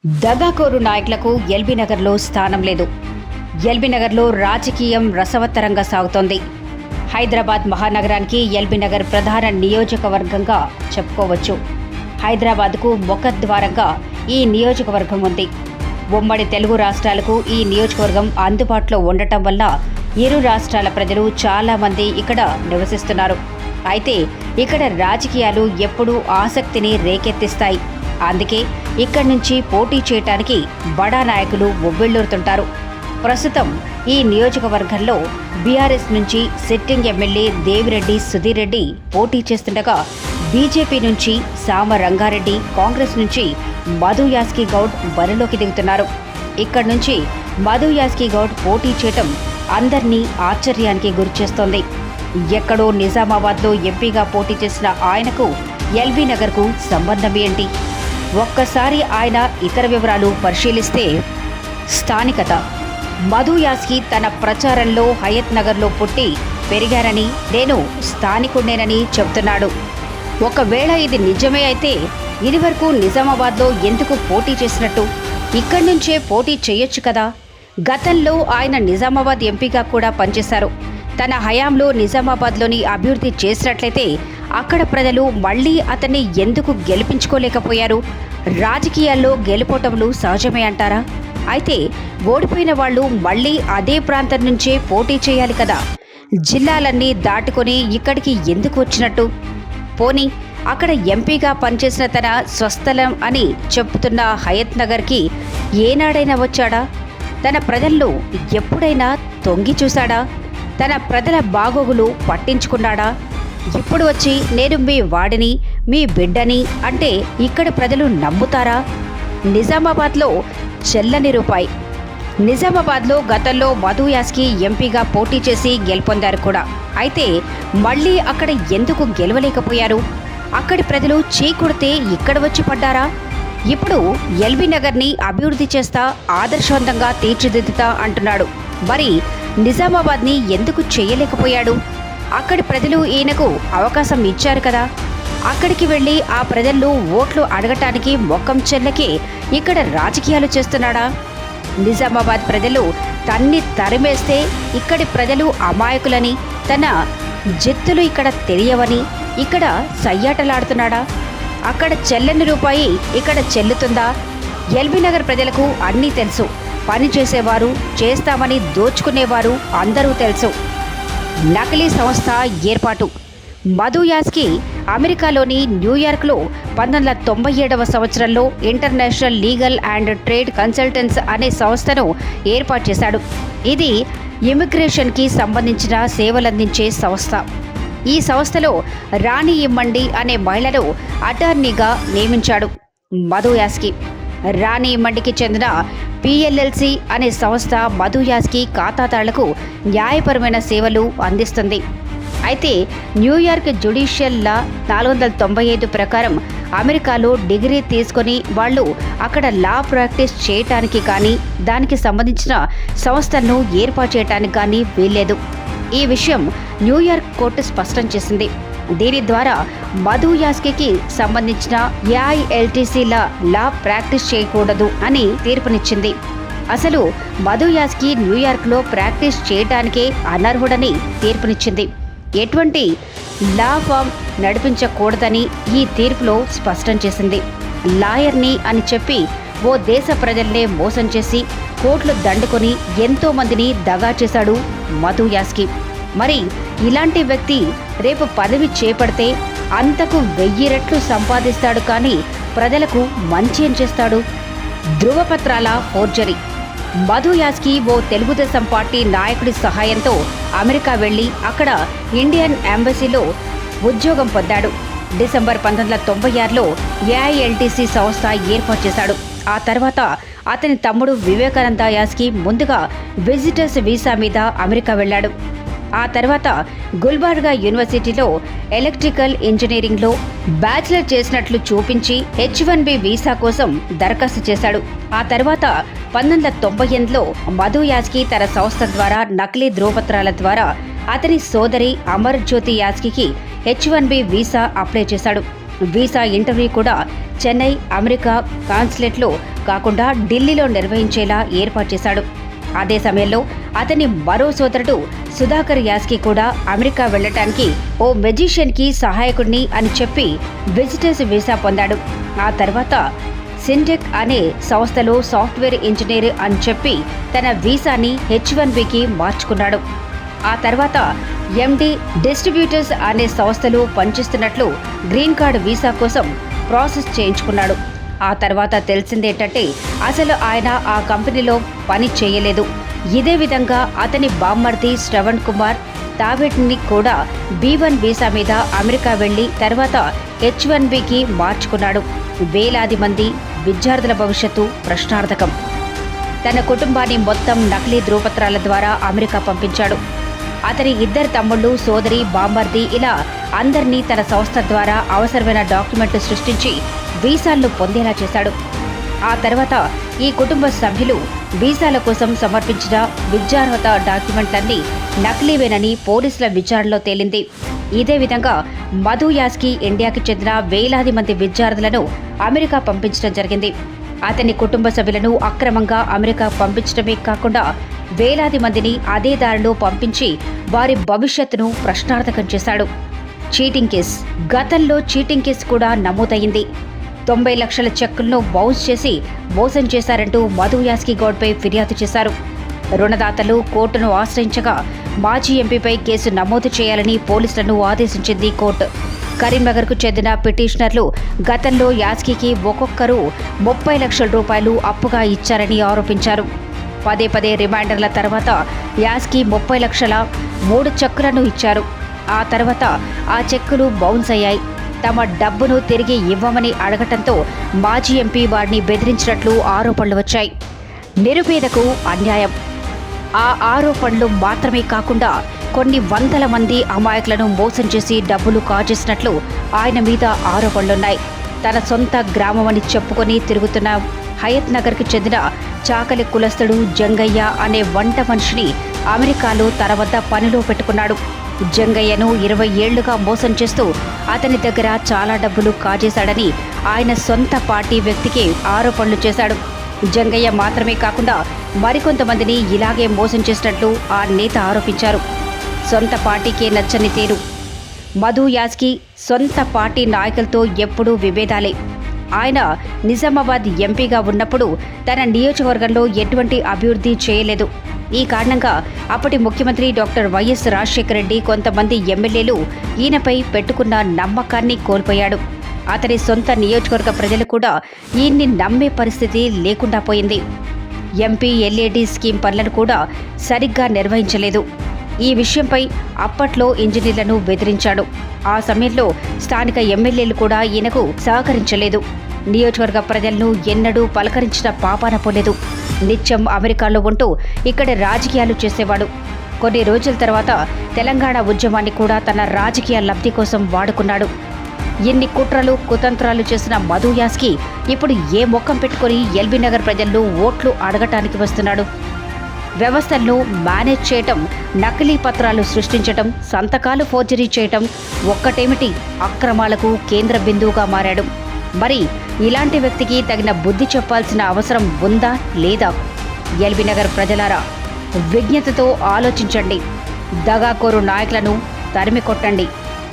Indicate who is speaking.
Speaker 1: దగాకోరు నాయకులకు ఎల్బీ నగర్లో స్థానం లేదు. ఎల్బీ నగర్లో రాజకీయం రసవత్తరంగా సాగుతోంది. హైదరాబాద్ మహానగరానికి ఎల్బీ నగర్ ప్రధాన నియోజకవర్గంగా చెప్పుకోవచ్చు. హైదరాబాద్కు ముఖద్వారంగా ఈ నియోజకవర్గం ఉంది. ఉమ్మడి తెలుగు రాష్ట్రాలకు ఈ నియోజకవర్గం అందుబాటులో ఉండటం వల్ల ఇరు రాష్ట్రాల ప్రజలు చాలామంది ఇక్కడ నివసిస్తున్నారు. అయితే ఇక్కడ రాజకీయాలు ఎప్పుడూ ఆసక్తిని రేకెత్తిస్తాయి. అందుకే ఇక్కడి నుంచి పోటీ చేయటానికి బడా నాయకులు ఉవ్విళ్లూరుతుంటారు. ప్రస్తుతం ఈ నియోజకవర్గంలో బీఆర్ఎస్ నుంచి సిట్టింగ్ ఎమ్మెల్యే దేవిరెడ్డి సుధీర్ రెడ్డి పోటీ చేస్తుండగా, బీజేపీ నుంచి సామ రంగారెడ్డి, కాంగ్రెస్ నుంచి మధు యాస్కి గౌడ్ బరిలోకి దిగుతున్నారు. ఇక్కడి నుంచి మధు యాస్కి గౌడ్ పోటీ చేయటం అందరినీ ఆశ్చర్యానికి గురిచేస్తోంది. ఎక్కడో నిజామాబాద్లో ఎంపీగా పోటీ చేసిన ఆయనకు ఎల్బీ నగర్కు సంబంధం ఏంటి? ఒక్కసారి ఆయన ఇతర వివరాలు పరిశీలిస్తే, స్థానికత. మధు యాస్కి తన ప్రచారంలో హయత్ నగర్లో పుట్టి పెరిగారని, నేను స్థానికుడినేనని చెబుతున్నాడు. ఒకవేళ ఇది నిజమే అయితే ఇదివరకు నిజామాబాద్లో ఎందుకు పోటీ చేసినట్టు? ఇక్కడి నుంచే పోటీ చేయొచ్చు కదా. గతంలో ఆయన నిజామాబాద్ ఎంపీగా కూడా పనిచేశారు. తన హయాంలో నిజామాబాద్లోని అభివృద్ధి చేసినట్లయితే అక్కడ ప్రజలు మళ్లీ అతన్ని ఎందుకు గెలిపించుకోలేకపోయారు? రాజకీయాల్లో గెలుపోటములు సహజమే అంటారా? అయితే ఓడిపోయిన వాళ్ళు మళ్లీ అదే ప్రాంతం నుంచే పోటీ చేయాలి కదా. జిల్లాలన్నీ దాటుకొని ఇక్కడికి ఎందుకు వచ్చినట్టు? పోనీ అక్కడ ఎంపీగా పనిచేసిన తన స్వస్థలం అని చెప్పుతున్న హయత్ నగర్కి ఏనాడైనా వచ్చాడా? తన ప్రజల్లో ఎప్పుడైనా తొంగి చూశాడా? తన ప్రజల బాగోగులు పట్టించుకున్నాడా? ఇప్పుడు వచ్చి నేను మీ వాడిని, మీ బిడ్డని అంటే ఇక్కడ ప్రజలు నమ్ముతారా? నిజామాబాద్లో చెల్లని రూపాయి. నిజామాబాద్లో గతంలో మధు యాస్కి ఎంపీగా పోటీ చేసి గెలుపొందారు కూడా. అయితే మళ్ళీ అక్కడ ఎందుకు గెలవలేకపోయారు? అక్కడి ప్రజలు చీకొడితే ఇక్కడ వచ్చి పడ్డారా? ఇప్పుడు ఎల్బీ నగర్ని అభివృద్ధి చేస్తా, ఆదర్శవంతంగా తీర్చిదిద్దుతా అంటున్నాడు. మరి నిజామాబాద్ని ఎందుకు చేయలేకపోయాడు? అక్కడి ప్రజలు ఈయనకు అవకాశం ఇచ్చారు కదా. అక్కడికి వెళ్ళి ఆ ప్రజల్లో ఓట్లు అడగటానికి మొక్కం చెల్లకి ఇక్కడ రాజకీయాలు చేస్తున్నాడా? నిజామాబాద్ ప్రజలు తన్ని తరిమేస్తే ఇక్కడి ప్రజలు అమాయకులని, తన జెత్తులు ఇక్కడ తెలియవని ఇక్కడ సయ్యాటలాడుతున్నాడా? అక్కడ చెల్లని రూపాయి ఇక్కడ చెల్లుతుందా? ఎల్బీ నగర్ ప్రజలకు అన్నీ తెలుసు. పని చేసేవారు, చేస్తామని దోచుకునేవారు అందరూ తెలుసు. నకిలీ సంస్థ ఏర్పాటు. మధు యాస్కి అమెరికాలోని న్యూయార్క్లో 1997వ సంవత్సరంలో international legal and trade consultants అనే సంస్థను ఏర్పాటు చేశాడు. ఇది ఇమిగ్రేషన్కి సంబంధించిన సేవలందించే సంస్థ. ఈ సంస్థలో రాణి ఇమ్మండి అనే మహిళను అటార్నీగా నియమించాడు మధు యాస్కి. రాణి ఇమ్మండికి చెందిన పిఎల్ఎల్సి అనే సంస్థ మధు యాస్కి ఖాతాదారులకు న్యాయపరమైన సేవలు అందిస్తుంది. అయితే న్యూయార్క్ జ్యుడిషియల్ లా 495 ప్రకారం అమెరికాలో డిగ్రీ తీసుకొని వాళ్ళు అక్కడ లా ప్రాక్టీస్ చేయటానికి కానీ, దానికి సంబంధించిన సంస్థలను ఏర్పాటు చేయటానికి కానీ వీల్లేదు. ఈ విషయం న్యూయార్క్ కోర్టు స్పష్టం చేసింది. దీని ద్వారా మధు యాస్కి సంబంధించిన ఏఐఎల్టీసీల లా ప్రాక్టీస్ చేయకూడదు అని తీర్పునిచ్చింది. అసలు మధు యాస్కి న్యూయార్క్లో ప్రాక్టీస్ చేయడానికే అనర్హుడని తీర్పునిచ్చింది. ఎటువంటి లా ఫామ్ నడిపించకూడదని ఈ తీర్పులో స్పష్టం చేసింది. లాయర్ని అని చెప్పి ఓ దేశ ప్రజల్నే మోసం చేసి కోట్లు దండుకొని ఎంతో మందిని దగా చేశాడు మధు యాస్కి. మరి ఇలాంటి వ్యక్తి రేపు పదవి చేపడితే అంతకు 1000 రెట్లు సంపాదిస్తాడు, కానీ ప్రజలకు మంచి ఏం చేస్తాడు? ధృవపత్రాల ఫోర్జరీ. మధు యాస్కి ఓ తెలుగుదేశం పార్టీ నాయకుడి సహాయంతో అమెరికా వెళ్లి అక్కడ ఇండియన్ ఎంబసీలో ఉద్యోగం పొందాడు. డిసెంబర్ 1996లో ఏఐఎల్టీసీ సంస్థ ఏర్పాటు చేశాడు. ఆ తర్వాత అతని తమ్ముడు వివేకానంద యాస్కి ముందుగా విజిటర్స్ వీసా మీద అమెరికా వెళ్ళాడు. ఆ తర్వాత గుల్బర్గా యూనివర్సిటీలో ఎలక్ట్రికల్ ఇంజనీరింగ్లో బ్యాచిలర్ చేసినట్లు చూపించి H1B వీసా కోసం దరఖాస్తు చేశాడు. ఆ తర్వాత 1998లో మధు యాస్కి తన సంస్థ ద్వారా నకిలీ ధ్రువపత్రాల ద్వారా అతని సోదరి అమర్ జ్యోతి యాస్కి H1B వీసా అప్లై చేశాడు. వీసా ఇంటర్వ్యూ కూడా చెన్నై అమెరికా కాన్సులేట్లో కాకుండా ఢిల్లీలో నిర్వహించేలా ఏర్పాటు చేశాడు. అదే సమయంలో అతని మరో సోదరుడు సుధాకర్ యాస్కి కూడా అమెరికా వెళ్లటానికి ఓ మెజిషియన్కి సహాయకుడిని అని చెప్పి విజిటర్స్ వీసా పొందాడు. ఆ తర్వాత సింటెక్ అనే సంస్థలో సాఫ్ట్వేర్ ఇంజనీర్ అని చెప్పి తన వీసాని H1Bకి మార్చుకున్నాడు. ఆ తర్వాత ఎండి డిస్ట్రిబ్యూటర్స్ అనే సంస్థలో పనిచేస్తున్నట్లు గ్రీన్ కార్డ్ వీసా కోసం ప్రాసెస్ చేయించుకున్నాడు. ఆ తర్వాత తెలిసిందేంటంటే అసలు ఆయన ఆ కంపెనీలో పని చేయలేదు. ఇదే విధంగా అతని బామ్మర్ది శ్రవణ్ కుమార్ తావేట్ని కూడా B1 వీసా మీద అమెరికా వెళ్లి తర్వాత H1Bకి మార్చుకున్నాడు. వేలాది మంది విద్యార్థుల భవిష్యత్తు ప్రశ్నార్థకం. తన కుటుంబాన్ని మొత్తం నకిలీ ధృవపత్రాల ద్వారా అమెరికా పంపించాడు. అతని ఇద్దరు తమ్ముళ్ళు, సోదరి, బామ్మర్ది ఇలా అందరినీ తన సంస్థ ద్వారా అవసరమైన డాక్యుమెంట్లు సృష్టించి వీసాలను పొందేలా చేశాడు. ఆ తర్వాత ఈ కుటుంబ సభ్యులు వీసాల కోసం సమర్పించిన విద్యార్హత డాక్యుమెంట్లన్నీ నకిలీవేనని పోలీసుల విచారణలో తేలింది. ఇదే విధంగా మధు యాస్కి ఇండియాకి చెందిన వేలాది మంది విద్యార్థులను అమెరికా పంపించడం జరిగింది. అతని కుటుంబ సభ్యులను అక్రమంగా అమెరికా పంపించడమే కాకుండా వేలాది మందిని అదే దారిలో పంపించి వారి భవిష్యత్తును ప్రశ్నార్థకం చేశాడు. Cheating case. గతంలో చీటింగ్ కేసు కూడా నమోదయ్యింది. 90 లక్షల చెక్కులను బౌన్స్ చేసి మోసం చేశారంటూ మధు యాస్కి గౌడ్పై ఫిర్యాదు చేశారు. రుణదాతలు కోర్టును ఆశ్రయించగా మాజీ ఎంపీపై కేసు నమోదు చేయాలని పోలీసులను ఆదేశించింది కోర్టు. కరీంనగర్కు చెందిన పిటిషనర్లు గతంలో యాస్కీకి ఒక్కొక్కరు 30 లక్షల రూపాయలు అప్పుగా ఇచ్చారని ఆరోపించారు. పదే పదే రిమైండర్ల తర్వాత యాస్కీ 30 లక్షల 3 చెక్కులను ఇచ్చారు. ఆ తర్వాత ఆ చెక్కులు బౌన్స్ అయ్యాయి. తమ డబ్బును తిరిగి ఇవ్వమని అడగటంతో మాజీ ఎంపీ వారిని బెదిరించినట్లు ఆరోపణలు వచ్చాయి. నిరుపేదకు అన్యాయం. ఆ ఆరోపణలు మాత్రమే కాకుండా కొన్ని వందల మంది అమాయకులను మోసం చేసి డబ్బులు కాజేసినట్లు ఆయన మీద ఆరోపణలున్నాయి. తన సొంత గ్రామమని చెప్పుకొని తిరుగుతున్న హయత్ నగర్కి చెందిన చాకలి కులస్తుడు జంగయ్య అనే వంట మనిషిని అమెరికాలో తన వద్ద పనిలో పెట్టుకున్నాడు. జంగయ్యను 20 ఏళ్లుగా మోసం చేస్తూ అతని దగ్గర చాలా డబ్బులు కాజేశాడని ఆయన సొంత పార్టీ వ్యక్తికి ఆరోపణలు చేశాడు. జంగయ్య మాత్రమే కాకుండా మరికొంతమందిని ఇలాగే మోసం చేసినట్లు ఆ నేత ఆరోపించారు. సొంత పార్టీకే నచ్చని తీరు. మధు యాస్కి సొంత పార్టీ నాయకులతో ఎప్పుడూ విభేదాలే. ఆయన నిజామాబాద్ ఎంపీగా ఉన్నప్పుడు తన నియోజకవర్గంలో ఎటువంటి అభివృద్ధి చేయలేదు. ఈ కారణంగా అప్పటి ముఖ్యమంత్రి డాక్టర్ వైఎస్ రాజశేఖర రెడ్డి కొంతమంది ఎమ్మెల్యేలు ఈయనపై పెట్టుకున్న నమ్మకాన్ని కోల్పోయాడు. అతని సొంత నియోజకవర్గ ప్రజలు కూడా ఈయన్ని నమ్మే పరిస్థితి లేకుండా పోయింది. ఎంపీ ఎల్ఏడి స్కీమ్ పనులను కూడా సరిగ్గా నిర్వహించలేదు. ఈ విషయంపై అప్పట్లో ఇంజనీర్లను బెదిరించాడు. ఆ సమయంలో స్థానిక ఎమ్మెల్యేలు కూడా ఈయనకు సహకరించలేదు. నియోజకవర్గ ప్రజలను ఎన్నడూ పలకరించిన పాపాన పోలేదు. నిత్యం అమెరికాలో ఉంటూ ఇక్కడ రాజకీయాలు చేసేవాడు. కొన్ని రోజుల తర్వాత తెలంగాణ ఉద్యమాన్ని కూడా తన రాజకీయ లబ్ధి కోసం వాడుకున్నాడు. ఎన్ని కుట్రలు కుతంత్రాలు చేసిన మధు యాస్కి ఇప్పుడు ఏ మొక్కం పెట్టుకుని ఎల్బీ నగర్ ప్రజల్లో ఓట్లు అడగటానికి వస్తున్నాడు? వ్యవస్థలను మేనేజ్ చేయటం, నకిలీ పత్రాలు సృష్టించటం, సంతకాలు ఫోర్జరీ చేయటం ఒక్కటేమిటి అక్రమాలకు కేంద్ర బిందువుగా మారాడు. మరి ఇలాంటి వ్యక్తికి తగిన బుద్ధి చెప్పాల్సిన అవసరం ఉందా లేదా? ఎల్బీ నగర్ ప్రజలారా, విజ్ఞతతో ఆలోచించండి. దగాకోరు నాయకులను తరిమి కొట్టండి.